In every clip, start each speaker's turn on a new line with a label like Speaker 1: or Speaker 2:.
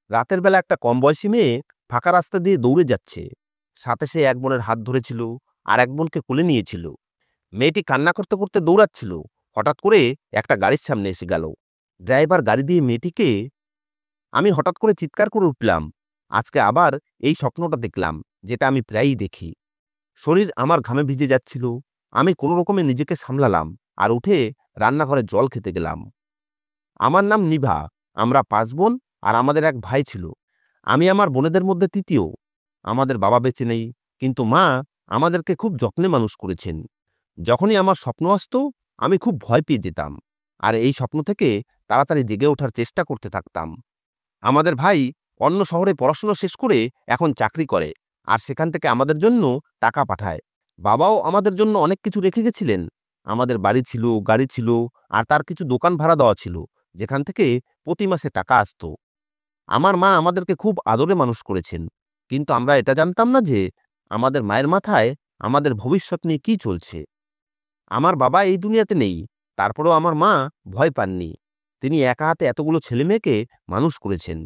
Speaker 1: রাতের বেলা একটা কম বয়সী মেয়ে ফাঁকা রাস্তা দিয়ে দৌড়ে যাচ্ছে। সাথে সে এক বোনের হাত ধরেছিল আর এক বোনকে কোলে নিয়েছিল। মেয়েটি কান্না করতে করতে দৌড়াচ্ছিল। হঠাৎ করে একটা গাড়ির সামনে এসে গেল। ড্রাইভার গাড়ি দিয়ে মেয়েটিকে, আমি হঠাৎ করে চিৎকার করে উঠলাম। আজকে আবার এই স্বপ্নটা দেখলাম, যেটা আমি প্রায়ই দেখি। শরীর আমার ঘামে ভিজে যাচ্ছিল। আমি কোনো রকমে নিজেকে সামলালাম আর উঠে রান্নাঘরে জল খেতে গেলাম। আমার নাম নিভা। আমরা ৫ বোন আর আমাদের এক ভাই ছিল। আমি আমার বোনেদের মধ্যে তৃতীয়। আমাদের বাবা বেঁচে নেই, কিন্তু মা আমাদেরকে খুব যত্নে মানুষ করেছেন। যখনই আমার স্বপ্ন আসতো, আমি খুব ভয় পেয়ে যেতাম আর এই স্বপ্ন থেকে তাড়াতাড়ি জেগে ওঠার চেষ্টা করতে থাকতাম। আমাদের ভাই অন্য শহরে পড়াশোনা শেষ করে এখন চাকরি করে আর সেখান থেকে আমাদের জন্য টাকা পাঠায়। বাবাও আমাদের জন্য অনেক কিছু রেখে গেছিলেন। আমাদের বাড়ি ছিল, গাড়ি ছিল আর তার কিছু দোকান ভাড়া দেওয়া ছিল, যেখান থেকে প্রতি মাসে টাকা আসতো। আমার মা আমাদেরকে খুব আদরে মানুষ করেছেন, কিন্তু আমরা এটা জানতাম না যে আমাদের মায়ের মাথায় আমাদের ভবিষ্যৎ নিয়ে কি চলছে। আমার বাবা এই দুনিয়াতে নেই, তারপরেও আমার মা ভয় পাননি। তিনি একা হাতে এতগুলো ছেলেমেয়েকে মানুষ করেছেন,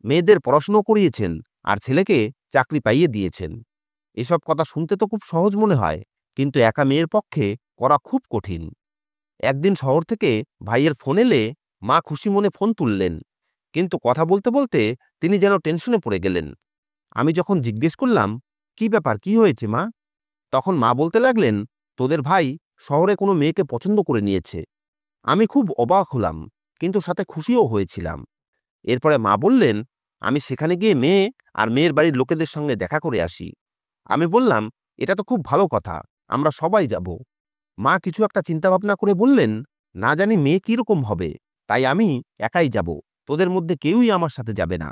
Speaker 1: মেয়েদের পড়াশুনো করিয়েছেন আর ছেলেকে চাকরি পাইয়ে দিয়েছেন। এসব কথা শুনতে তো খুব সহজ মনে হয়, কিন্তু একা মেয়ের পক্ষে করা খুব কঠিন। একদিন শহর থেকে ভাইয়ের ফোন এলে মা খুশি মনে ফোন তুললেন, কিন্তু কথা বলতে বলতে তিনি যেন টেনশনে পড়ে গেলেন। আমি যখন জিজ্ঞেস করলাম, কি ব্যাপার, কি হয়েছে মা, তখন মা বলতে লাগলেন, তোদের ভাই শহরে কোনো মেয়েকে পছন্দ করে নিয়েছে। আমি খুব অবাক হলাম, কিন্তু সাথে খুশিও হয়েছিলাম। এরপরে মা বললেন, আমি সেখানে গিয়ে মেয়ে আর মেয়ের বাড়ির লোকেদের সঙ্গে দেখা করে আসি। আমি বললাম, এটা তো খুব ভালো কথা, আমরা সবাই যাব। মা কিছু একটা চিন্তাভাবনা করে বললেন, না জানি মেয়ে কিরকম হবে, তাই আমি একাই যাব, তোদের মধ্যে কেউই আমার সাথে যাবে না।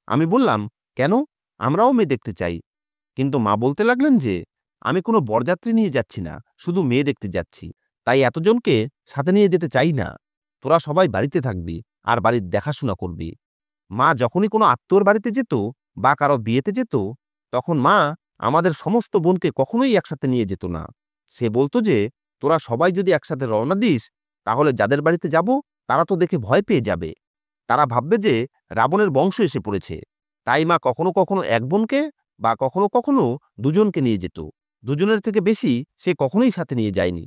Speaker 1: আমি বললাম, কেন, আমরাও মেয়ে দেখতে চাই। কিন্তু মা বলতে লাগলেন যে, আমি কোনো বরযাত্রী নিয়ে যাচ্ছি না, শুধু মেয়ে দেখতে যাচ্ছি, তাই এতজনকে সাথে নিয়ে যেতে চাই না। তোরা সবাই বাড়িতে থাকবি আর বাড়ির দেখাশোনা করবি। মা যখনই কোনো আত্মীয়র বাড়িতে যেত বা কারো বিয়েতে যেত, তখন মা আমাদের সমস্ত বোনকে কখনোই একসাথে নিয়ে যেত না। সে বলতো যে, তোরা সবাই যদি একসাথে রওনা দিস, তাহলে যাদের বাড়িতে যাব তারা তো দেখে ভয় পেয়ে যাবে। তারা ভাববে যে রাবণের বংশ এসে পড়েছে। তাই মা কখনো কখনো এক বোনকে বা কখনো কখনো দুজনকে নিয়ে যেত। দুজনের থেকে বেশি সে কখনোই সাথে নিয়ে যায়নি।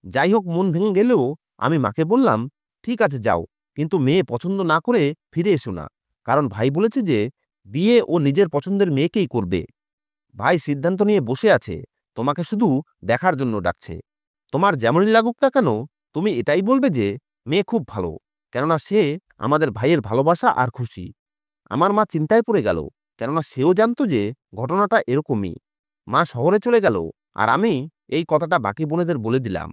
Speaker 1: যাই হোক, মন ভেঙে গেলেও আমি মাকে বললাম, ঠিক আছে যাও, কিন্তু মেয়ে পছন্দ না করে ফিরে এসো না, কারণ ভাই বলেছে যে বিয়ে ও নিজের পছন্দের মেয়েকেই করবে। ভাই সিদ্ধান্ত নিয়ে বসে আছে, তোমাকে শুধু দেখার জন্য ডাকছে। তোমার যেমনই লাগুক না কেন, তুমি এটাই বলবে যে মেয়ে খুব ভালো, কেননা সে আমাদের ভাইয়ের ভালোবাসা আর খুশি। আমার মা চিন্তায় পড়ে গেল, কেননা সেও জানতো যে ঘটনাটা এরকমই। মা শহরে চলে গেল আর আমি এই কথাটা বাকি বোনেদের বলে দিলাম।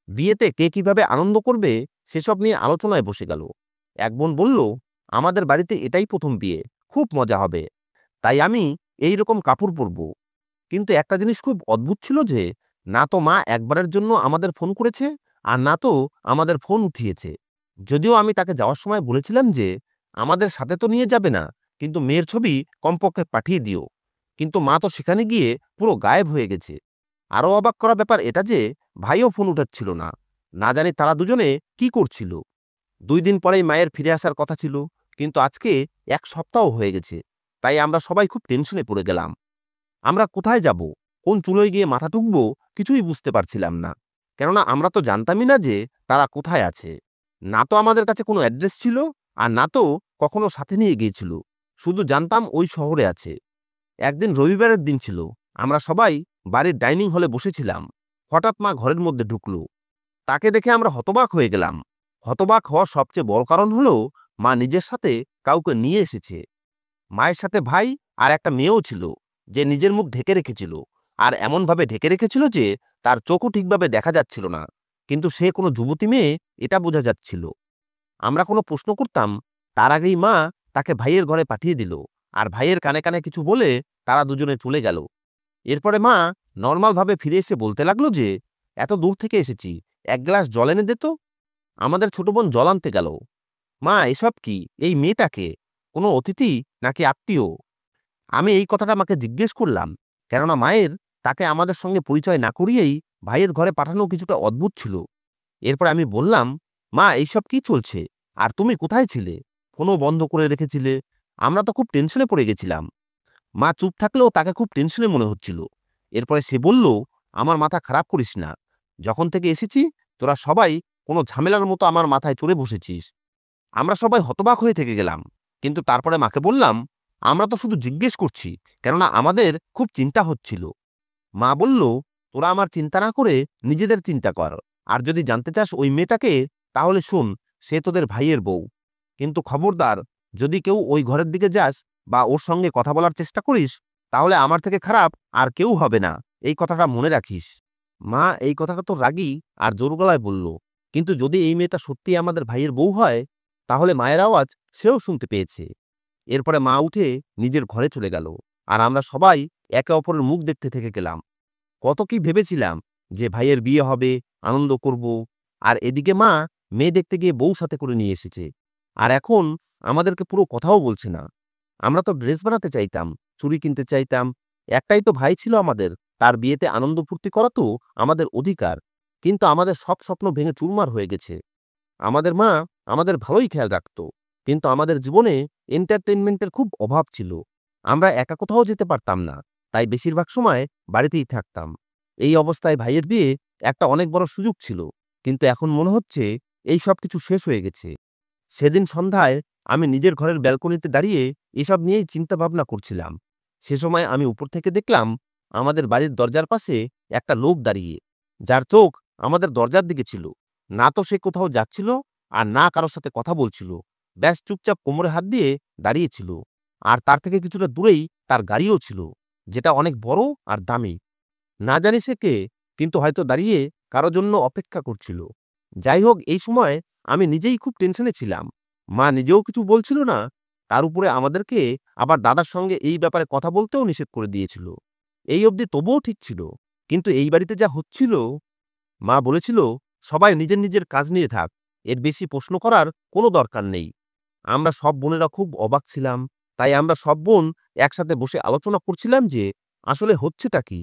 Speaker 1: বিয়েতে কে কিভাবে আনন্দ করবে সেসব নিয়ে আলোচনায় বসে গেল। এক বোন বলল, আমাদের বাড়িতে এটাই প্রথম বিয়ে, খুব মজা হবে, তাই আমি এই রকম কাপড় পরব। কিন্তু একটা জিনিস খুব অদ্ভুত ছিল যে, না তো মা একবারের জন্য আমাদের ফোন করেছে আর না তো আমাদের ফোন উঠিয়েছে। যদিও আমি তাকে যাওয়ার সময় বলেছিলাম যে আমাদের সাথে তো নিয়ে যাবে না, কিন্তু মেয়ের ছবি কমপক্ষে পাঠিয়ে দিও। কিন্তু মা তো সেখানে গিয়ে পুরো গায়েব হয়ে গেছে। আরও অবাক করা ব্যাপার এটা যে ভাইও ফোন উঠাচ্ছিল না। না জানি তারা দুজনে কি করছিল। ২ দিন পরেই মায়ের ফিরে আসার কথা ছিল, কিন্তু আজকে ১ সপ্তাহ হয়ে গেছে। তাই আমরা সবাই খুব টেনশনে পড়ে গেলাম। আমরা কোথায় যাব, কোন চুলোয় গিয়ে মাথা টুকবো, কিছুই বুঝতে পারছিলাম না। কেননা আমরা তো জানতামই না যে তারা কোথায় আছে। না তো আমাদের কাছে কোনো অ্যাড্রেস ছিল আর না তো কখনো সাথে নিয়ে গিয়েছিল। শুধু জানতাম ওই শহরে আছে। একদিন রবিবারের দিন ছিল। আমরা সবাই বাড়ির ডাইনিং হলে বসেছিলাম। হঠাৎ মা ঘরের মধ্যে ঢুকলো। তাকে দেখে আমরা হতবাক হয়ে গেলাম। হতবাক হওয়ার সবচেয়ে বড় কারণ হলো মা নিজের সাথে কাউকে নিয়ে এসেছে। মায়ের সাথে ভাই আর একটা মেয়েও ছিল, যে নিজের মুখ ঢেকে রেখেছিল আর এমনভাবে ঢেকে রেখেছিল যে তার চোখও ঠিকভাবে দেখা যাচ্ছিল না, কিন্তু সে কোনো যুবতী মেয়ে এটা বোঝা যাচ্ছিল। আমরা কোনো প্রশ্ন করতাম, তার আগেই মা তাকে ভাইয়ের ঘরে পাঠিয়ে দিল আর ভাইয়ের কানে কানে কিছু বলে তারা দুজনে চলে গেল। এরপরে মা নর্মালভাবে ফিরে এসে বলতে লাগলো যে, এত দূর থেকে এসেছি, এক গ্লাস জল এনে দে তো। আমাদের ছোট বোন জল আনতে গেল। মা, এসব কি, এই মেয়েটাকে কোনো অতিথি নাকি আত্মীয়? আমি এই কথাটা মাকে জিজ্ঞেস করলাম, কেননা মায়ের তাকে আমাদের সঙ্গে পরিচয় না করিয়েই ভাইয়ের ঘরে পাঠানো কিছুটা অদ্ভুত ছিল। এরপর আমি বললাম, মা এইসব কি চলছে, আর তুমি কোথায় ছিলে? ফোনও বন্ধ করে রেখেছিলে, আমরা তো খুব টেনশনে পড়ে গেছিলাম। মা চুপ থাকলেও তাকে খুব টেনশনে মনে হচ্ছিল। এরপরে সে বলল, আমার মাথা খারাপ করিস না। যখন থেকে এসেছি তোরা সবাই কোনো ঝামেলার মতো আমার মাথায় চড়ে বসেছিস। আমরা সবাই হতবাক হয়ে থেকে গেলাম। কিন্তু তারপরে মাকে বললাম, আমরা তো শুধু জিজ্ঞেস করছি, কেননা আমাদের খুব চিন্তা হচ্ছিল। মা বলল, তোরা আমার চিন্তা না করে নিজেদের চিন্তা কর। আর যদি জানতে চাস ওই মেয়েটাকে, তাহলে শোন, সে তোদের ভাইয়ের বউ। কিন্তু খবরদার, যদি কেউ ওই ঘরের দিকে যাস বা ওর সঙ্গে কথা বলার চেষ্টা করিস, তাহলে আমার থেকে খারাপ আর কেউ হবে না, এই কথাটা মনে রাখিস। মা এই কথাটা তো রাগী আর জোর গলায় বলল, কিন্তু যদি এই মেয়েটা সত্যি আমাদের ভাইয়ের বউ হয়, তাহলে মায়ের আওয়াজ সেও শুনতে পেয়েছে। এরপরে মা উঠে নিজের ঘরে চলে গেল, আর আমরা সবাই একে অপরের মুখ দেখতে থেকে গেলাম। কত কি ভেবেছিলাম, যে ভাইয়ের বিয়ে হবে, আনন্দ করব, আর এদিকে মা মেয়ে দেখতে গিয়ে বউ সাথে করে নিয়ে এসেছে। আর এখন আমাদেরকে পুরো কথাও বলছে না। আমরা তো ড্রেস বানাতে চাইতাম, চুড়ি কিনতে চাইতাম। একটাই তো ভাই ছিল আমাদের, তার বিয়েতে আনন্দ ফুর্তি করা তো আমাদের অধিকার। কিন্তু আমাদের সব স্বপ্ন ভেঙে চুরমার হয়ে গেছে। আমাদের মা আমাদের ভালোই খেয়াল রাখত, কিন্তু আমাদের জীবনে এন্টারটেইনমেন্টের খুব অভাব ছিল। আমরা একা কোথাও যেতে পারতাম না, তাই বেশিরভাগ সময় বাড়িতেই থাকতাম। এই অবস্থায় ভাইয়ের বিয়ে একটা অনেক বড় সুযোগ ছিল, কিন্তু এখন মনে হচ্ছে এই সব কিছু শেষ হয়ে গেছে। সেদিন সন্ধ্যায় আমি নিজের ঘরের ব্যালকনিতে দাঁড়িয়ে এসব নিয়েই চিন্তা ভাবনা করছিলাম। সে সময় আমি উপর থেকে দেখলাম আমাদের বাড়ির দরজার পাশে একটা লোক দাঁড়িয়ে, যার চোখ আমাদের দরজার দিকে ছিল। না তো সে কোথাও যাচ্ছিল, আর না কারোর সাথে কথা বলছিল। ব্যাস চুপচাপ কোমরে হাত দিয়ে দাঁড়িয়েছিল। আর তার থেকে কিছুটা দূরেই তার গাড়িও ছিল, যেটা অনেক বড় আর দামি। না জানি সে কে, কিন্তু হয়তো দাঁড়িয়ে কারো জন্য অপেক্ষা করছিল। যাই হোক, এই সময় আমি নিজেই খুব টেনশনে ছিলাম। মা নিজেও কিছু বলছিল না, তার উপরে আমাদেরকে আবার দাদার সঙ্গে এই ব্যাপারে কথা বলতেও নিষেধ করে দিয়েছিল। এই অবধি তবুও ঠিক ছিল, কিন্তু এই বাড়িতে যা হচ্ছিল। মা বলেছিল, সবাই নিজের নিজের কাজ নিয়ে থাক, এর বেশি প্রশ্ন করার কোনো দরকার নেই। আমরা সব বোনেরা খুব অবাক ছিলাম। তাই আমরা সব বোন একসাথে বসে আলোচনা করছিলাম যে আসলে হচ্ছেটা কি।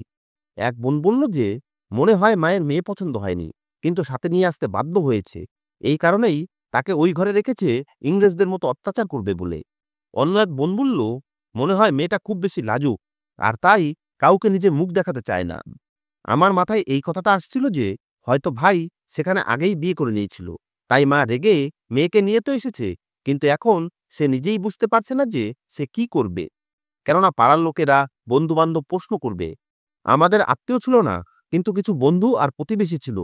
Speaker 1: এক বোন বলল যে মনে হয় মায়ের মেয়ে পছন্দ হয়নি, কিন্তু সাথে নিয়ে আসতে বাধ্য হয়েছে। এই কারণেই তাকে ওই ঘরে রেখেছে, ইংরেজদের মতো অত্যাচার করবে বলে। অন্য এক বোন বলল, মনে হয় মেয়েটা খুব বেশি লাজুক, আর তাই কাউকে নিজের মুখ দেখাতে চায় না। আমার মাথায় এই কথাটা আসছিল যে হয়তো ভাই সেখানে আগেই বিয়ে করে নিয়েছিল, তাই মা রেগে মেয়েকে নিয়ে তো এসেছে, কিন্তু এখন সে নিজেই বুঝতে পারছে না যে সে কি করবে। কেননা পাড়ার লোকেরা, বন্ধু বান্ধব প্রশ্ন করবে। আমাদের আত্মীয় ছিল না, কিন্তু কিছু বন্ধু আর প্রতিবেশী ছিল,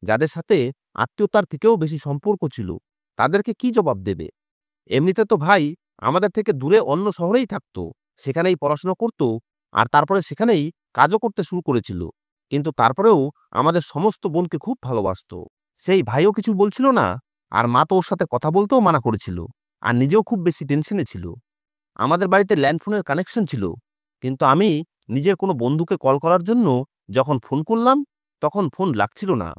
Speaker 1: যাদের সাথে আত্মীয়তার থেকেও বেশি সম্পর্ক ছিল। তাদেরকে কি জবাব দেবে? এমনিতে তো ভাই আমাদের থেকে দূরে অন্য শহরেই থাকতো, সেখানেই পড়াশোনা করত, আর তারপরে সেখানেই কাজও করতে শুরু করেছিল। কিন্তু তারপরেও আমাদের সমস্ত বোনকে খুব ভালোবাসতো। সেই ভাইও কিছু বলছিল না, আর মা তো ওর সাথে কথা বলতেও মানা করেছিল, আর নিজেও খুব বেশি টেনশনে ছিল। আমাদের বাড়িতে ল্যান্ডফোনের কানেকশন ছিল, কিন্তু আমি নিজের কোনো বন্ধুকে কল করার জন্য যখন ফোন করলাম, তখন ফোন লাগছিল না।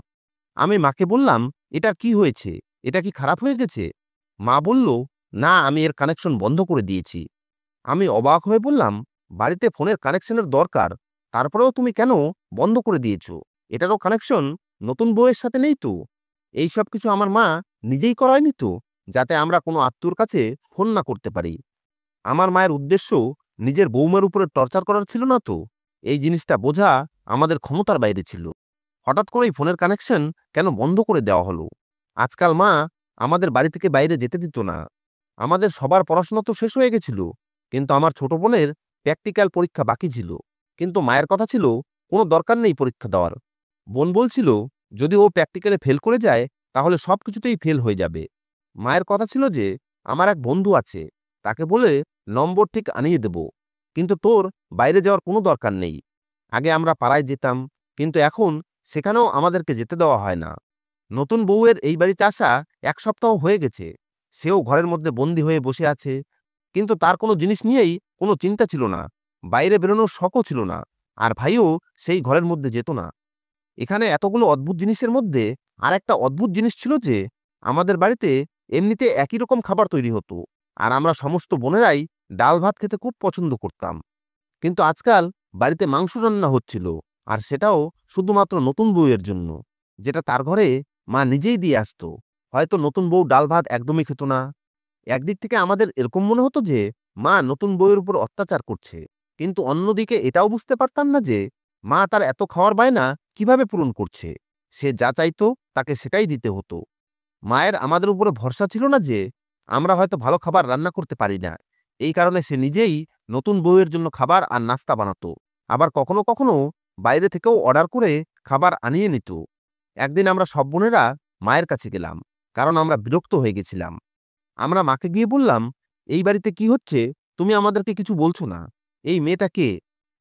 Speaker 1: আমি মাকে বললাম, এটা কি হয়েছে? এটা কি খারাপ হয়ে গেছে? মা বলল, না, আমি এর কানেকশন বন্ধ করে দিয়েছি। আমি অবাক হয়ে বললাম, বাড়িতে ফোনের কানেকশনের দরকার, তারপরেও তুমি কেন বন্ধ করে দিয়েছো? এটারও কানেকশন নতুন বউয়ের সাথে নেই তো? এই সব কিছু আমার মা নিজেই করায়নি তো, যাতে আমরা কোনো আত্মীয়র কাছে ফোন না করতে পারি? আমার মায়ের উদ্দেশ্য নিজের বৌমার উপরে টর্চার করার ছিল না তো? এই জিনিসটা বোঝা আমাদের ক্ষমতার বাইরে ছিল। হঠাৎ করেই ফোনের কানেকশন কেন বন্ধ করে দেওয়া হলো? আজকাল মা আমাদের বাড়ি থেকে বাইরে যেতে দিত না। আমাদের সবার পড়াশোনা তো শেষ হয়ে গেছিল, কিন্তু আমার ছোট বোনের প্র্যাকটিক্যাল পরীক্ষা বাকি ছিল। কিন্তু মায়ের কথা ছিল, কোনো দরকার নেই পরীক্ষা দেওয়ার। বোন বলছিল, যদি ও প্র্যাকটিক্যালে ফেল করে যায়, তাহলে সব কিছুতেই ফেল হয়ে যাবে। মায়ের কথা ছিল যে আমার এক বন্ধু আছে, তাকে বলে নম্বর ঠিক আনিয়ে দেব। কিন্তু তোর বাইরে যাওয়ার কোনো দরকার নেই। আগে আমরা পাড়ায় যেতাম, কিন্তু এখন সেখানেও আমাদেরকে যেতে দেওয়া হয় না। নতুন বউয়ের এই বাড়িতে আসা 1 সপ্তাহ হয়ে গেছে। সেও ঘরের মধ্যে বন্দী হয়ে বসে আছে, কিন্তু তার কোনো জিনিস নিয়েই কোনো চিন্তা ছিল না। বাইরে বেরোনোর শখও ছিল না, আর ভাইও সেই ঘরের মধ্যে যেত না। এখানে এতগুলো অদ্ভুত জিনিসের মধ্যে আর একটা অদ্ভুত জিনিস ছিল যে আমাদের বাড়িতে এমনিতে একই রকম খাবার তৈরি হতো, আর আমরা সমস্ত বোনেরাই ডাল ভাত খেতে খুব পছন্দ করতাম। কিন্তু আজকাল বাড়িতে মাংস রান্না হচ্ছিল, আর সেটাও শুধুমাত্র নতুন বউয়ের জন্য, যেটা তার ঘরে মা নিজেই দিয়ে আসতো। হয়তো নতুন বউ ডাল ভাত একদমই খেত না। একদিক থেকে আমাদের এরকম মনে হতো যে মা নতুন বউয়ের উপর অত্যাচার করছে, কিন্তু অন্যদিকে এটাও বুঝতে পারতাম না যে মা তার এত খাওয়ার বায়না কিভাবে পূরণ করছে। সে যা চাইতো তাকে সেটাই দিতে হতো। মায়ের আমাদের উপরে ভরসা ছিল না যে আমরা হয়তো ভালো খাবার রান্না করতে পারি না। এই কারণে সে নিজেই নতুন বউয়ের জন্য খাবার আর নাস্তা বানাতো। আবার কখনো কখনো বাইরে থেকেও অর্ডার করে খাবার আনিয়ে নিত। একদিন আমরা সব বোনেরা মায়ের কাছে গেলাম, কারণ আমরা বিরক্ত হয়ে গেছিলাম। আমরা মাকে গিয়ে বললাম, এই বাড়িতে কি হচ্ছে? তুমি আমাদেরকে কিছু বলছো না। এই মেয়েটা কে,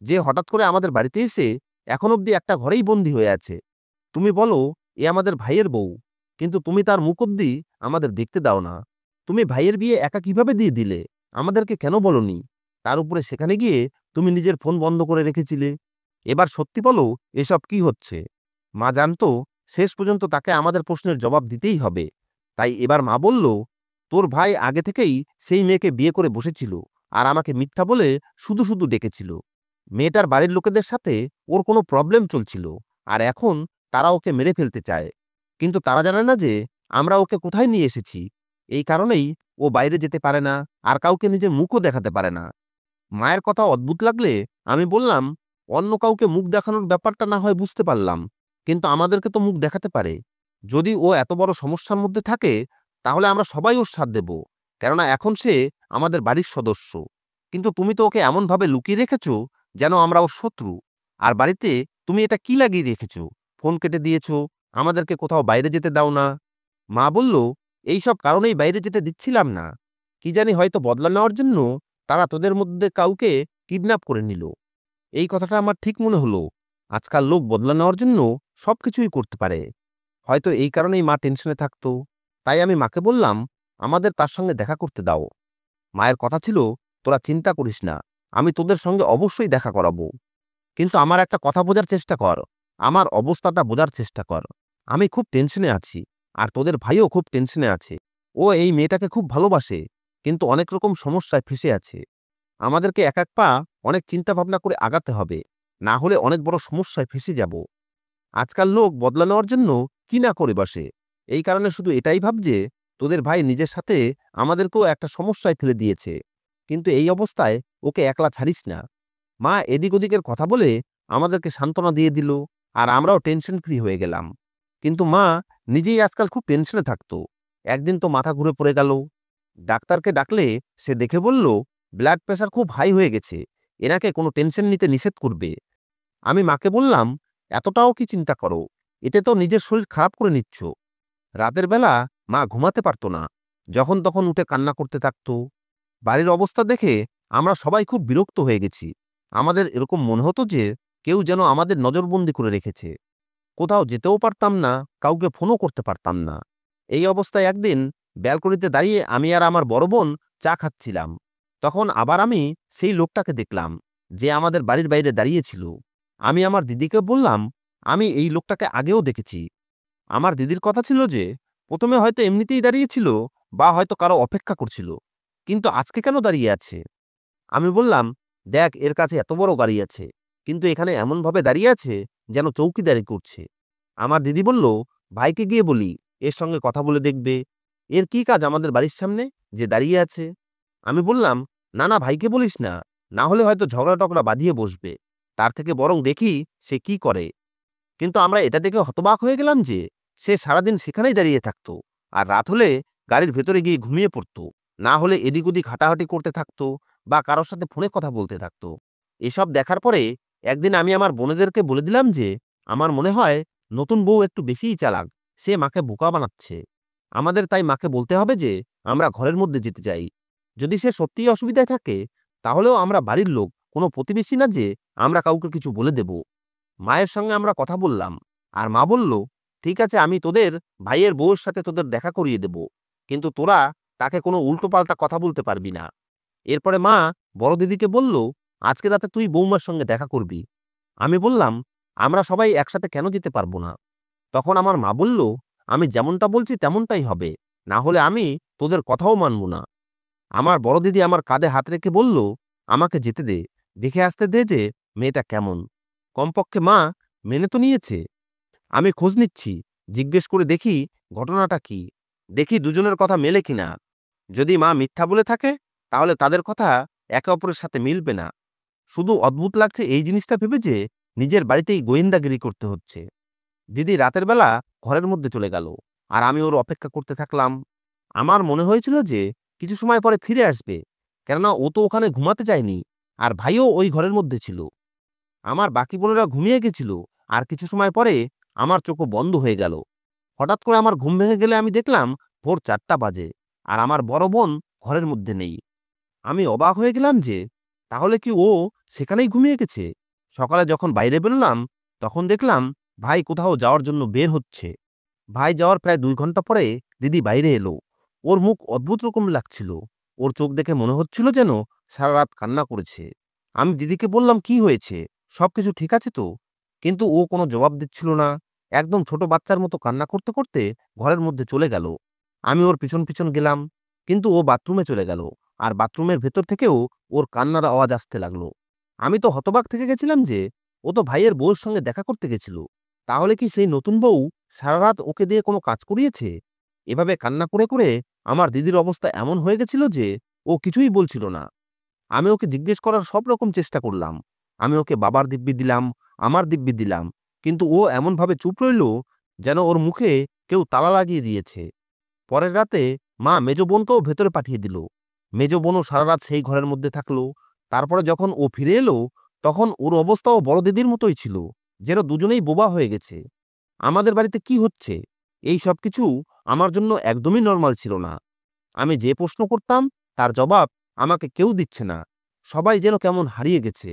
Speaker 1: যে হঠাৎ করে আমাদের বাড়িতে এসে এখন অবধি একটা ঘরেই বন্দী হয়ে আছে? তুমি বলো এ আমাদের ভাইয়ের বউ, কিন্তু তুমি তার মুখ অবধি আমাদের দেখতে দাও না। তুমি ভাইয়ের বিয়ে একা কিভাবে দিয়ে দিলে? আমাদেরকে কেন বলনি? তার উপরে সেখানে গিয়ে তুমি নিজের ফোন বন্ধ করে রেখেছিলে। এবার সত্যি বলো, এসব কি হচ্ছে? মা জানতো শেষ পর্যন্ত তাকে আমাদের প্রশ্নের জবাব দিতেই হবে। তাই এবার মা বলল, তোর ভাই আগে থেকেই সেই মেয়েকে বিয়ে করে বসেছিল, আর আমাকে মিথ্যা বলে শুধু শুধু ডেকেছিল। মেয়েটার বাড়ির লোকেদের সাথে ওর কোনো প্রবলেম চলছিল, আর এখন তারা ওকে মেরে ফেলতে চায়। কিন্তু তারা জানে না যে আমরা ওকে কোথায় নিয়ে এসেছি। এই কারণেই ও বাইরে যেতে পারে না, আর কাউকে নিজের মুখও দেখাতে পারে না। মায়ের কথা অদ্ভুত লাগলে আমি বললাম, অন্য কাউকে মুখ দেখানোর ব্যাপারটা না হয় বুঝতে পারলাম, কিন্তু আমাদেরকে তো মুখ দেখাতে পারে। যদি ও এত বড় সমস্যার মধ্যে থাকে, তাহলে আমরা সবাই ওর সাথ দেব, কেননা এখন সে আমাদের বাড়ির সদস্য। কিন্তু তুমি তো ওকে এমনভাবে লুকিয়ে রেখেছো যেন আমরা ওর শত্রু। আর বাড়িতে তুমি এটা কি লাগিয়ে রেখেছো? ফোন কেটে দিয়েছো, আমাদেরকে কোথাও বাইরে যেতে দাও না। মা বলল, এই সব কারণেই বাইরে যেতে দিচ্ছিলাম না। কি জানি হয়তো বদলা নেওয়ার জন্য তারা তোদের মধ্যে কাউকে কিডন্যাপ করে নিল। এই কথাটা আমার ঠিক মনে হলো। আজকাল লোক বদলা নেওয়ার জন্য সবকিছুই করতে পারে। হয়তো এই কারণেই মা টেনশনে থাকতো। তাই আমি মাকে বললাম, আমাদের তার সঙ্গে দেখা করতে দাও। মায়ের কথা ছিল, তোরা চিন্তা করিস না, আমি তোদের সঙ্গে অবশ্যই দেখা করাবো। কিন্তু আমার একটা কথা বোঝার চেষ্টা কর, আমার অবস্থাটা বোঝার চেষ্টা কর। আমি খুব টেনশনে আছি, আর তোদের ভাইও খুব টেনশনে আছে। ও এই মেয়েটাকে খুব ভালোবাসে, কিন্তু অনেক রকম সমস্যায় ফেঁসে আছে। আমাদেরকে এক এক পা অনেক চিন্তা ভাবনা করে আগাতে হবে, না হলে অনেক বড় সমস্যায় ফেঁসে যাব। আজকাল লোক বদলা নেওয়ার জন্য কি না করে বসে। এই কারণে শুধু এটাই ভাবছে তোদের ভাই নিজের সাথে আমাদেরকেও একটা সমস্যায় ফেলে দিয়েছে। কিন্তু এই অবস্থায় ওকে একলা ছাড়িস না। মা এদিক ওদিকের কথা বলে আমাদেরকে সান্ত্বনা দিয়ে দিল, আর আমরাও টেনশন ফ্রি হয়ে গেলাম। কিন্তু মা নিজেই আজকাল খুব টেনশনে থাকতো। একদিন তো মাথা ঘুরে পড়ে গেল। ডাক্তারকে ডাকলে সে দেখে বলল, ব্লাড প্রেশার খুব হাই হয়ে গেছে, এনাকে কোনো টেনশন নিতে নিষেধ করবে। আমি মাকে বললাম, এতটাও কি চিন্তা করো? এতে তো নিজের শরীর খারাপ করে নিচ্ছ। রাতের বেলা মা ঘুমাতে পারত না, যখন তখন উঠে কান্না করতে থাকতো। বাড়ির অবস্থা দেখে আমরা সবাই খুব বিরক্ত হয়ে গেছি। আমাদের এরকম মনে হতো যে কেউ যেন আমাদের নজরবন্দি করে রেখেছে। কোথাও যেতেও পারতাম না, কাউকে ফোনও করতে পারতাম না। এই অবস্থায় একদিন ব্যালকনিতে দাঁড়িয়ে আমি আর আমার বড় বোন চা খাচ্ছিলাম। তখন আবার আমি সেই লোকটাকে দেখলাম, যে আমাদের বাড়ির বাইরে দাঁড়িয়েছিল। আমি আমার দিদিকে বললাম, আমি এই লোকটাকে আগেও দেখেছি। আমার দিদির কথা ছিল যে প্রথমে হয়তো এমনিতেই দাঁড়িয়েছিল, বা হয়তো কারো অপেক্ষা করছিল, কিন্তু আজকে কেন দাঁড়িয়ে আছে? আমি বললাম, দেখ, এর কাছে এত বড় গাড়ি আছে, কিন্তু এখানে এমনভাবে দাঁড়িয়ে আছে যেন চৌকিদারি করছে। আমার দিদি বলল, ভাইকে গিয়ে বলি, এর সঙ্গে কথা বলে দেখবে। এর কি কাজ আমাদের বাড়ির সামনে যে দাঁড়িয়ে আছে? আমি বললাম, না না, ভাইকে বলিস না, না হলে হয়তো ঝগড়া টগড়া বাঁধিয়ে বসবে। তার থেকে বরং দেখি সে কি করে। কিন্তু আমরা এটা দেখে হতবাক হয়ে গেলাম যে সে সারাদিন সেখানেই দাঁড়িয়ে থাকতো, আর রাত হলে গাড়ির ভেতরে গিয়ে ঘুমিয়ে পড়তো, না হলে এদিক ওদিক হাঁটাহাঁটি করতে থাকতো, বা কারোর সাথে ফোনে কথা বলতে থাকতো। এসব দেখার পরে একদিন আমি আমার বোনেদেরকে বলে দিলাম যে আমার মনে হয় নতুন বউ একটু বেশিই চালাক, সে মাকে বোকা বানাচ্ছে। আমাদের তাই মাকে বলতে হবে যে আমরা ঘরের মধ্যে যেতে চাই। যদি সে সত্যিই অসুবিধায় থাকে, তাহলেও আমরা বাড়ির লোক, কোনো প্রতিবেশী না যে আমরা কাউকে কিছু বলে দেব। মায়ের সঙ্গে আমরা কথা বললাম, আর মা বলল, ঠিক আছে, আমি তোদের ভাইয়ের বউয়ের সাথে তোদের দেখা করিয়ে দেব, কিন্তু তোরা তাকে কোনো উল্টোপাল্টা কথা বলতে পারবি না। এরপরে মা বড় দিদিকে বলল, আজকে রাতে তুই বৌমার সঙ্গে দেখা করবি। আমি বললাম, আমরা সবাই একসাথে কেন যেতে পারবো না? তখন আমার মা বলল, আমি যেমনটা বলছি তেমনটাই হবে, না হলে আমি তোদের কথাও মানব না। আমার বড় দিদি আমার কাঁধে হাত রেখে বলল, আমাকে যেতে দে, দেখে আসতে দে যে মেয়েটা কেমন। কমপক্ষে মা মেনে তো নিয়েছে। আমি খোঁজ নিচ্ছি, জিজ্ঞেস করে দেখি ঘটনাটা কি, দেখি দুজনের কথা মেলে কিনা। যদি মা মিথ্যা বলে থাকে, তাহলে তাদের কথা একে অপরের সাথে মিলবে না। শুধু অদ্ভুত লাগছে এই জিনিসটা ভেবে যে নিজের বাড়িতেই গোয়েন্দাগিরি করতে হচ্ছে। দিদি রাতের বেলা ঘরের মধ্যে চলে গেল, আর আমি ওর অপেক্ষা করতে থাকলাম। আমার মনে হয়েছিল যে কিছু সময় পরে ফিরে আসবে, কেননা ও তো ওখানে ঘুমাতে যায়নি, আর ভাইও ওই ঘরের মধ্যে ছিল। আমার বাকি বোনেরা ঘুমিয়ে গেছিল, আর কিছু সময় পরে আমার চোখও বন্ধ হয়ে গেল। হঠাৎ করে আমার ঘুম ভেঙে গেলে আমি দেখলাম ভোর 4টা বাজে, আর আমার বড় বোন ঘরের মধ্যে নেই। আমি অবাক হয়ে গেলাম যে তাহলে কি ও সেখানেই ঘুমিয়ে গেছে। সকালে যখন বাইরে বেরোলাম, তখন দেখলাম ভাই কোথাও যাওয়ার জন্য বের হচ্ছে। ভাই যাওয়ার প্রায় 2 ঘন্টা পরে দিদি বাইরে এলো। ওর মুখ অদ্ভুত রকম লাগছিল। ওর চোখ দেখে মনে হচ্ছিল যেন সারা রাত কান্না করেছে। আমি দিদিকে বললাম, কি হয়েছে, সবকিছু ঠিক আছে তো? কিন্তু ও কোনো জবাব দিচ্ছিল না। একদম ছোট বাচ্চার মতো কান্না করতে করতে ঘরের মধ্যে চলে গেল। আমি ওর পিছন পিছন গেলাম, কিন্তু ও বাথরুমে চলে গেল, আর বাথরুমের ভেতর থেকেও ওর কান্নার আওয়াজ আসতে লাগলো। আমি তো হতবাক থেকে গেছিলাম যে ও তো ভাইয়ের বউয়ের সঙ্গে দেখা করতে গেছিল। তাহলে কি সেই নতুন বউ সারা রাত ওকে দিয়ে কোনো কাজ করিয়েছে? এভাবে কান্না করে করে আমার দিদির অবস্থা এমন হয়ে গেছিল যে ও কিছুই বলছিল না। আমি ওকে জিজ্ঞেস করার সব রকম চেষ্টা করলাম। আমি ওকে বাবার দিব্যি দিলাম, আমার দিব্যি দিলাম, কিন্তু ও এমনভাবে চুপ রইল যেন ওর মুখে কেউ তালা লাগিয়ে দিয়েছে। পরের রাতে মা মেজ বোনকেও ভেতরে পাঠিয়ে দিল। মেজ বোনও সারা রাত সেই ঘরের মধ্যে থাকলো। তারপরে যখন ও ফিরে এলো, তখন ওর অবস্থাও বড় দিদির মতোই ছিল, যেন দুজনেই বোবা হয়ে গেছে। আমাদের বাড়িতে কি হচ্ছে, এই সব কিছু আমার জন্য একদমই নরমাল ছিল না। আমি যে প্রশ্ন করতাম তার জবাব আমাকে কেউ দিচ্ছে না। সবাই যেন কেমন হারিয়ে গেছে।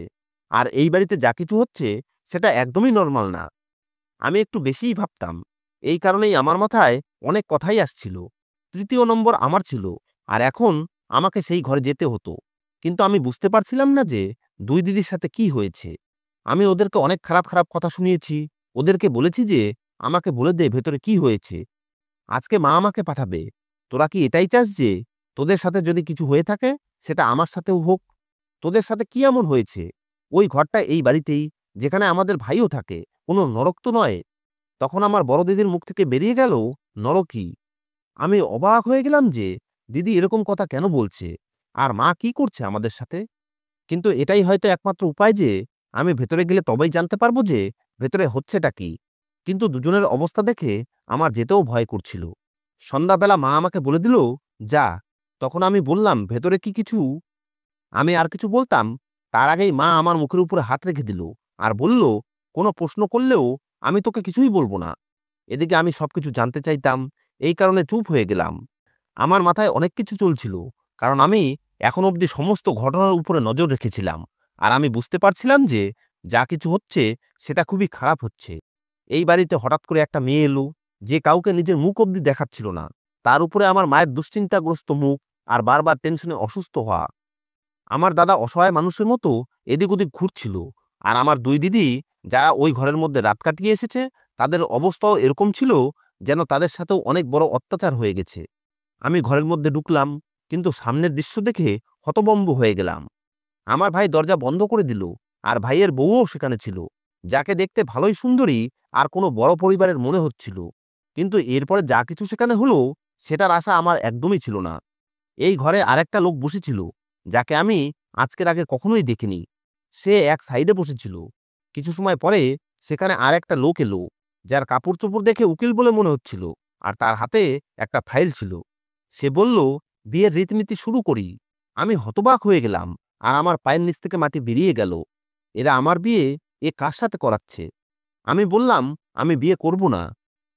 Speaker 1: আর এই বাড়িতে যা কিছু হচ্ছে সেটা একদমই নরমাল না। আমি একটু বেশিই ভাবতাম। এই কারণেই আমার মাথায় অনেক কথাই আসছিল। তৃতীয় নম্বর আমার ছিল, আর এখন আমাকে সেই ঘরে যেতে হতো। কিন্তু আমি বুঝতে পারছিলাম না যে দুই দিদির সাথে কি হয়েছে। আমি ওদেরকে অনেক খারাপ খারাপ কথা শুনিয়েছি। ওদেরকে বলেছি যে আমাকে বলে দে ভেতরে কি হয়েছে। আজকে মা আমাকে পাঠাবে। তোরা কি এটাই চাস যে তোদের সাথে যদি কিছু হয়ে থাকে সেটা আমার সাথেও হোক? তোদের সাথে কি এমন হয়েছে? ওই ঘরটা এই বাড়িতেই, যেখানে আমাদের ভাইও থাকে, কোনো নরক তো নয়। তখন আমার বড় দিদির মুখ থেকে বেরিয়ে গেল, নরকই। আমি অবাক হয়ে গেলাম যে দিদি এরকম কথা কেন বলছে, আর মা কি করছে আমাদের সাথে। কিন্তু এটাই হয়তো একমাত্র উপায় যে আমি ভেতরে গেলে তবেই জানতে পারবো যে ভেতরে হচ্ছেটা কি। কিন্তু দুজনের অবস্থা দেখে আমার যেতেও ভয় করছিল। সন্ধ্যাবেলা মা আমাকে বলে দিল, যা। তখন আমি বললাম, ভেতরে কি কিছু? আমি আর কিছু বলতাম, তার আগেই মা আমার মুখের উপরে হাত রেখে দিল, আর বলল, কোনো প্রশ্ন করলেও আমি তোকে কিছুই বলবো না। এদিকে আমি সবকিছু জানতে চাইতাম, এই কারণে চুপ হয়ে গেলাম। আমার মাথায় অনেক কিছু চলছিল, কারণ আমি এখন অবধি সমস্ত ঘটনার উপরে নজর রেখেছিলাম। আর আমি বুঝতে পারছিলাম যে যা কিছু হচ্ছে সেটা খুবই খারাপ হচ্ছে। এই বাড়িতে হঠাৎ করে একটা মেয়ে এলো, যে কাউকে নিজের মুখ অবধি দেখাচ্ছিল না। তার উপরে আমার মায়ের দুশ্চিন্তাগ্রস্ত মুখ, আর বারবার টেনশনে অসুস্থ হওয়া। আমার দাদা অসহায় মানুষের মতো এদিক ওদিক ঘুরছিল। আর আমার দুই দিদি, যারা ওই ঘরের মধ্যে রাত কাটিয়ে এসেছে, তাদের অবস্থাও এরকম ছিল যেন তাদের সাথেও অনেক বড় অত্যাচার হয়ে গেছে। আমি ঘরের মধ্যে ঢুকলাম, কিন্তু সামনের দৃশ্য দেখে হতবম্ব হয়ে গেলাম। আমার ভাই দরজা বন্ধ করে দিল, আর ভাইয়ের বউও সেখানে ছিল, যাকে দেখতে ভালোই সুন্দরী আর কোনো বড় পরিবারের মনে হচ্ছিল। কিন্তু এরপরে যা কিছু সেখানে হলো, সেটার আশা আমার একদমই ছিল না। এই ঘরে আরেকটা লোক বসেছিল, যাকে আমি আজকের আগে কখনোই দেখিনি। সে এক সাইডে বসেছিল। কিছু সময় পরে সেখানে আর একটা লোক এলো, যার কাপড় চোপড় দেখে উকিল বলে মনে হচ্ছিল, আর তার হাতে একটা ফাইল ছিল। সে বলল, বিয়ের রীতিনীতি শুরু করি। আমি হতবাক হয়ে গেলাম, আর আমার পায়ের নিচ থেকে মাটি বেরিয়ে গেল। এরা আমার বিয়ে এ কার সাথে করাচ্ছে? আমি বললাম, আমি বিয়ে করব না।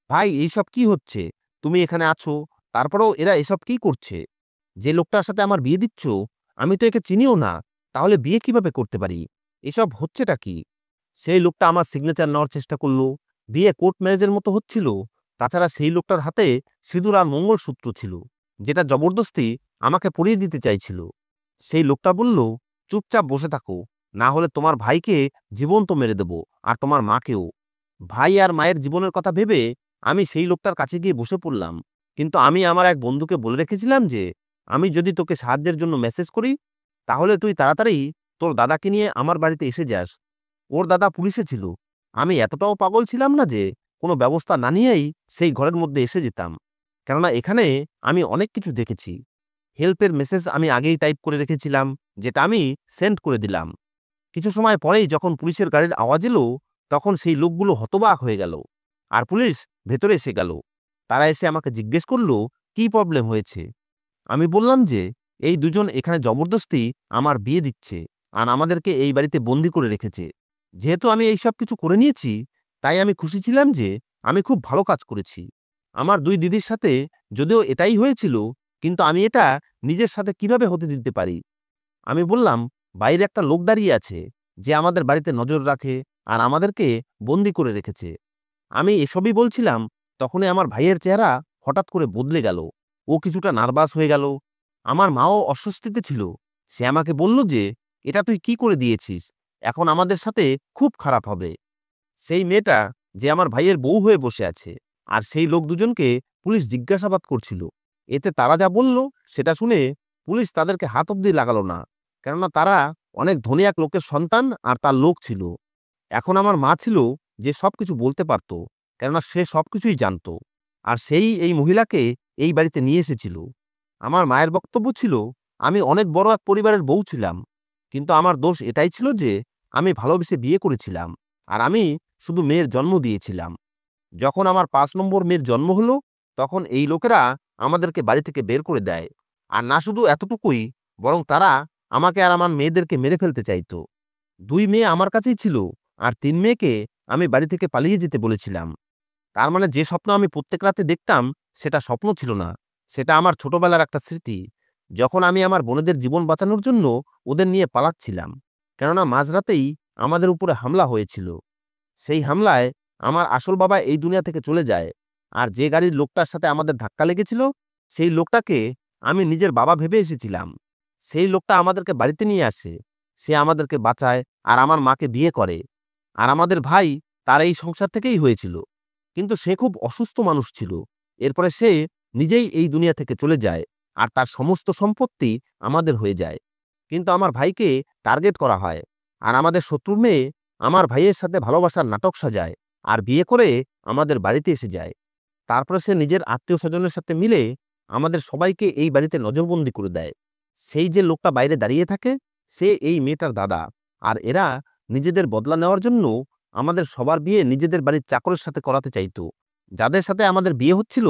Speaker 1: ভাই, এইসব কি হচ্ছে? তুমি এখানে আছো, তারপরেও এরা এসব কি করছে? যে লোকটার সাথে আমার বিয়ে দিচ্ছ, আমি তো একে চিনিও না। তাহলে বিয়ে কিভাবে করতে পারি? এসব হচ্ছেটা কি? সেই লোকটা আমার সিগনেচার নেওয়ার চেষ্টা করলো। বিয়ে কোর্ট ম্যারেজের মতো হচ্ছিল। তাছাড়া সেই লোকটার হাতে সিঁদুর আর মঙ্গলসূত্র ছিল, যেটা জবরদস্তি আমাকে পরিয়ে দিতে চাইছিল। সেই লোকটা বলল, চুপচাপ বসে থাকো, না হলে তোমার ভাইকে জীবন্ত মেরে দেব, আর তোমার মাকেও। ভাই আর মায়ের জীবনের কথা ভেবে আমি সেই লোকটার কাছে গিয়ে বসে পড়লাম। কিন্তু আমি আমার এক বন্ধুকে বলে রেখেছিলাম যে আমি যদি তোকে সাহায্যের জন্য মেসেজ করি, তাহলে তুই তাড়াতাড়ি তোর দাদাকে নিয়ে আমার বাড়িতে এসে যাস। ওর দাদা পুলিশে ছিল। আমি এতটাও পাগল ছিলাম না যে কোনো ব্যবস্থা না নিয়েই সেই ঘরের মধ্যে এসে যেতাম, কেননা এখানে আমি অনেক কিছু দেখেছি। হেল্পের মেসেজ আমি আগেই টাইপ করে রেখেছিলাম, যেটা আমি সেন্ড করে দিলাম। কিছু সময় পরেই যখন পুলিশের গাড়ির আওয়াজ এলো, তখন সেই লোকগুলো হতবাক হয়ে গেল। আর পুলিশ ভেতরে এসে গেল। তারা এসে আমাকে জিজ্ঞেস করলো কি প্রবলেম হয়েছে। আমি বললাম যে এই দুজন এখানে জবরদস্তি আমার বিয়ে দিচ্ছে আর আমাদেরকে এই বাড়িতে বন্দি করে রেখেছে। যেহেতু আমি এইসব কিছু করে নিয়েছি, তাই আমি খুশি ছিলাম যে আমি খুব ভালো কাজ করেছি। আমার দুই দিদির সাথে যদিও এটাই হয়েছিল, কিন্তু আমি এটা নিজের সাথে কিভাবে হতে দিতে পারি। আমি বললাম, বাইরে একটা লোক দাঁড়িয়ে আছে যে আমাদের বাড়িতে নজর রাখে আর আমাদেরকে বন্দি করে রেখেছে। আমি এসবই বলছিলাম, তখনই আমার ভাইয়ের চেহারা হঠাৎ করে বদলে গেল। ও কিছুটা নার্ভাস হয়ে গেল। আমার মাও অস্বস্তিতে ছিল। সে আমাকে বলল যে এটা তুই কি করে দিয়েছিস, এখন আমাদের সাথে খুব খারাপ হবে। সেই মেয়েটা যে আমার ভাইয়ের বউ হয়ে বসে আছে আর সেই লোক দুজনকে পুলিশ জিজ্ঞাসাবাদ করছিল। এতে তারা যা বলল সেটা শুনে পুলিশ তাদেরকে হাত অব্দি লাগালো না, কেননা তারা অনেক ধনী এক লোকের সন্তান আর তার লোক ছিল। এখন আমার মা ছিল যে সবকিছু বলতে পারত, কেননা সে সবকিছুই জানত। আর সেই এই মহিলাকে এই বাড়িতে নিয়ে এসেছিল। আমার মায়ের বক্তব্য ছিল, আমি অনেক বড় এক পরিবারের বউ ছিলাম, কিন্তু আমার দোষ এটাই ছিল যে আমি ভালোবেসে বিয়ে করেছিলাম আর আমি শুধু মেয়ের জন্ম দিয়েছিলাম। যখন আমার ৫ নম্বর মেয়ের জন্ম হলো, তখন এই লোকেরা আমাদেরকে বাড়ি থেকে বের করে দেয়। আর না শুধু এতটুকুই, বরং তারা আমাকে আর আমার মেয়েদেরকে মেরে ফেলতে চাইতো। ২ মেয়ে আমার কাছেই ছিল আর ৩ মেয়েকে আমি বাড়ি থেকে পালিয়ে যেতে বলেছিলাম। তার মানে যে স্বপ্ন আমি প্রত্যেক রাতে দেখতাম সেটা স্বপ্ন ছিল না, সেটা আমার ছোটবেলার একটা স্মৃতি। যখন আমি আমার বোনেদের জীবন বাঁচানোর জন্য ওদের নিয়ে পালাচ্ছিলাম, কেননা মাঝরাতেই আমাদের উপরে হামলা হয়েছিল। সেই হামলায় আমার আসল বাবা এই দুনিয়া থেকে চলে যায়। আর যে গাড়ির লোকটার সাথে আমাদের ধাক্কা লেগেছিল, সেই লোকটাকে আমি নিজের বাবা ভেবে এসেছিলাম। সেই লোকটা আমাদেরকে বাড়িতে নিয়ে আসে। সে আমাদেরকে বাঁচায় আর আমার মাকে বিয়ে করে। আর আমাদের ভাই তার এই সংসার থেকেই হয়েছিল। কিন্তু সে খুব অসুস্থ মানুষ ছিল। এরপরে সে নিজেই এই দুনিয়া থেকে চলে যায় আর তার সমস্ত সম্পত্তি আমাদের হয়ে যায়। কিন্তু আমার ভাইকে টার্গেট করা হয় আর আমাদের শত্রুর মেয়ে আমার ভাইয়ের সাথে ভালোবাসার নাটক সাজায় আর বিয়ে করে আমাদের বাড়িতে এসে যায়। তারপরে সে নিজের আত্মীয় স্বজনের সাথে মিলে আমাদের সবাইকে এই বাড়িতে নজরবন্দি করে দেয়। সেই যে লোকটা বাইরে দাঁড়িয়ে থাকে, সে এই মেয়েটার দাদা। আর এরা নিজেদের বদলা নেওয়ার জন্য আমাদের সবার বিয়ে নিজেদের বাড়ির চাকরের সাথে করাতে চাইতো। যাদের সাথে আমাদের বিয়ে হচ্ছিল,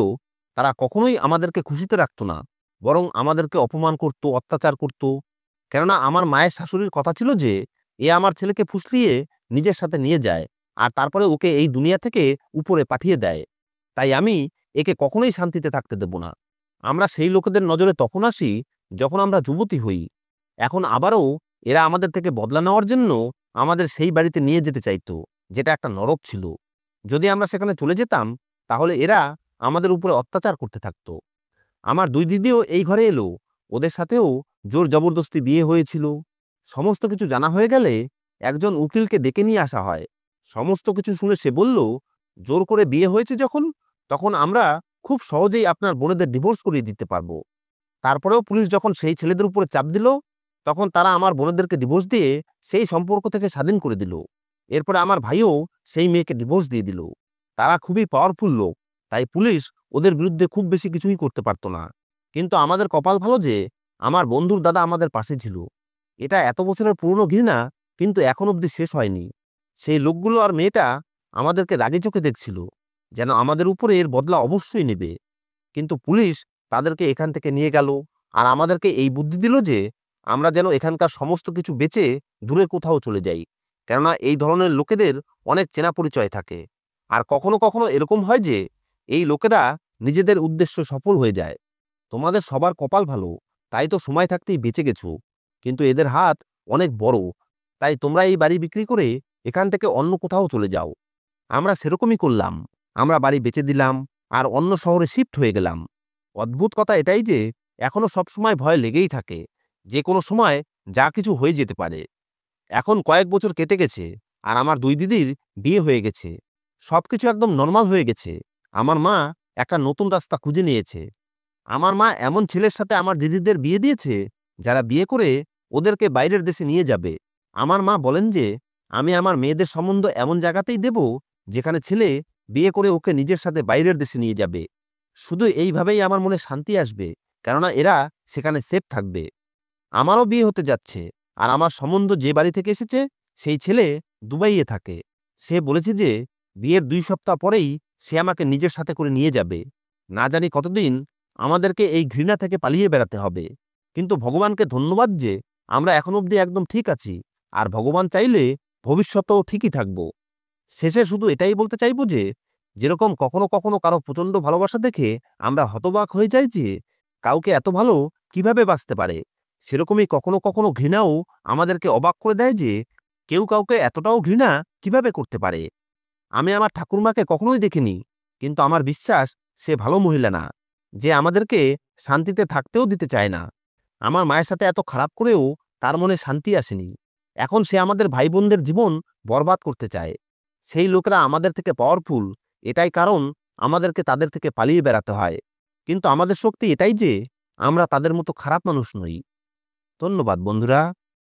Speaker 1: তারা কখনোই আমাদেরকে খুশিতে রাখত না, বরং আমাদেরকে অপমান করত, অত্যাচার করত। কেননা আমার মায়ের শাশুড়ির কথা ছিল যে এ আমার ছেলেকে ফুসলিয়ে নিজের সাথে নিয়ে যায় আর তারপরে ওকে এই দুনিয়া থেকে উপরে পাঠিয়ে দেয়। তাই আমি একে কখনোই শান্তিতে থাকতে দেব না। আমরা সেই লোকেদের নজরে তখন আসি যখন আমরা যুবতী হই। এখন আবারও এরা আমাদের থেকে বদলা নেওয়ার জন্য আমাদের সেই বাড়িতে নিয়ে যেতে চাইতো, যেটা একটা নরক ছিল। যদি আমরা সেখানে চলে যেতাম, তাহলে এরা আমাদের উপরে অত্যাচার করতে থাকতো। আমার ২ দিদিও এই ঘরে এলো। ওদের সাথেও জোর জবরদস্তি বিয়ে হয়েছিল। সমস্ত কিছু জানা হয়ে গেলে একজন উকিলকে ডেকে নিয়ে আসা হয়। সমস্ত কিছু শুনে সে বলল, জোর করে বিয়ে হয়েছে যখন, তখন আমরা খুব সহজেই আপনার বোনেদের ডিভোর্স করিয়ে দিতে পারবো। তারপরেও পুলিশ যখন সেই ছেলেদের উপরে চাপ দিল, তখন তারা আমার বোনেদেরকে ডিভোর্স দিয়ে সেই সম্পর্ক থেকে স্বাধীন করে দিল। এরপরে আমার ভাইও সেই মেয়েকে ডিভোর্স দিয়ে দিল। তারা খুবই পাওয়ারফুল লোক, তাই পুলিশ ওদের বিরুদ্ধে খুব বেশি কিছুই করতে পারত না। কিন্তু আমাদের কপাল ভালো যে আমার বন্ধুর দাদা আমাদের পাশে ছিল। এটা এত বছরের পুরনো ঘৃণা কিন্তু এখন অবধি শেষ হয়নি। সেই লোকগুলো আর মেয়েটা আমাদেরকে রাগী চোখে দেখছিল, যেন আমাদের উপরে এর বদলা অবশ্যই নেবে। কিন্তু পুলিশ তাদেরকে এখান থেকে নিয়ে গেল আর আমাদেরকে এই বুদ্ধি দিল যে আমরা যেন এখানকার সমস্ত কিছু বেচে দূরে কোথাও চলে যাই, কেননা এই ধরনের লোকেদের অনেক চেনা পরিচয় থাকে। আর কখনো কখনো এরকম হয় যে এই লোকেরা নিজেদের উদ্দেশ্য সফল হয়ে যায়। তোমাদের সবার কপাল ভালো, তাই তো সময় থাকতেই বেঁচে গেছো। কিন্তু এদের হাত অনেক বড়, তাই তোমরা এই বাড়ি বিক্রি করে এখান থেকে অন্য কোথাও চলে যাও। আমরা সেরকমই করলাম। আমরা বাড়ি বেচে দিলাম আর অন্য শহরে শিফট হয়ে গেলাম। অদ্ভুত কথা এটাই যে এখনো সবসময় ভয় লেগেই থাকে, যে কোনো সময় যা কিছু হয়ে যেতে পারে। এখন কয়েক বছর কেটে গেছে আর আমার ২ দিদির বিয়ে হয়ে গেছে। সবকিছু একদম নরমাল হয়ে গেছে। আমার মা একটা নতুন রাস্তা খুঁজে নিয়েছে। আমার মা এমন ছেলের সাথে আমার দিদিদের বিয়ে দিয়েছে, যারা বিয়ে করে ওদেরকে বাইরের দেশে নিয়ে যাবে। আমার মা বলেন যে আমি আমার মেয়েদের সম্বন্ধ এমন জায়গাতেই দেব যেখানে ছেলে বিয়ে করে ওকে নিজের সাথে বাইরের দেশে নিয়ে যাবে। শুধু এইভাবেই আমার মনে শান্তি আসবে, কেননা এরা সেখানে সেফ থাকবে। আমারও বিয়ে হতে যাচ্ছে, আর আমার সম্বন্ধ যে বাড়ি থেকে এসেছে সেই ছেলে দুবাইয়ে থাকে। সে বলেছে যে বিয়ের 2 সপ্তাহ পরেই সে আমাকে নিজের সাথে করে নিয়ে যাবে। না জানি কতদিন আমাদেরকে এই ঘৃণা থেকে পালিয়ে বেড়াতে হবে। কিন্তু ভগবানকে ধন্যবাদ যে আমরা এখন অবধি একদম ঠিক আছি, আর ভগবান চাইলে ভবিষ্যতেও ঠিকই থাকব। শেষে শুধু এটাই বলতে চাইব যে যেরকম কখনো কখনো কারো প্রচণ্ড ভালোবাসা দেখে আমরা হতবাক হয়ে যাই যে কাউকে এত ভালো কিভাবে বাঁচতে পারে, সেরকমই কখনো কখনো ঘৃণাও আমাদেরকে অবাক করে দেয় যে কেউ কাউকে এতটাও ঘৃণা কিভাবে করতে পারে। আমি আমার ঠাকুরমাকে কখনোই দেখিনি, কিন্তু আমার বিশ্বাস সে ভালো মহিলা না, যে আমাদেরকে শান্তিতে থাকতেও দিতে চায় না। আমার মায়ের সাথে এত খারাপ করেও তার মনে শান্তি আসেনি। এখন সে আমাদের ভাই বোনদের জীবন বরবাদ করতে চায়। সেই লোকেরা আমাদের থেকে পাওয়ারফুল, এটাই কারণ আমাদেরকে তাদের থেকে পালিয়ে বেড়াতে হয়। কিন্তু আমাদের শক্তি এটাই যে আমরা তাদের মতো খারাপ মানুষ নই। ধন্যবাদ বন্ধুরা।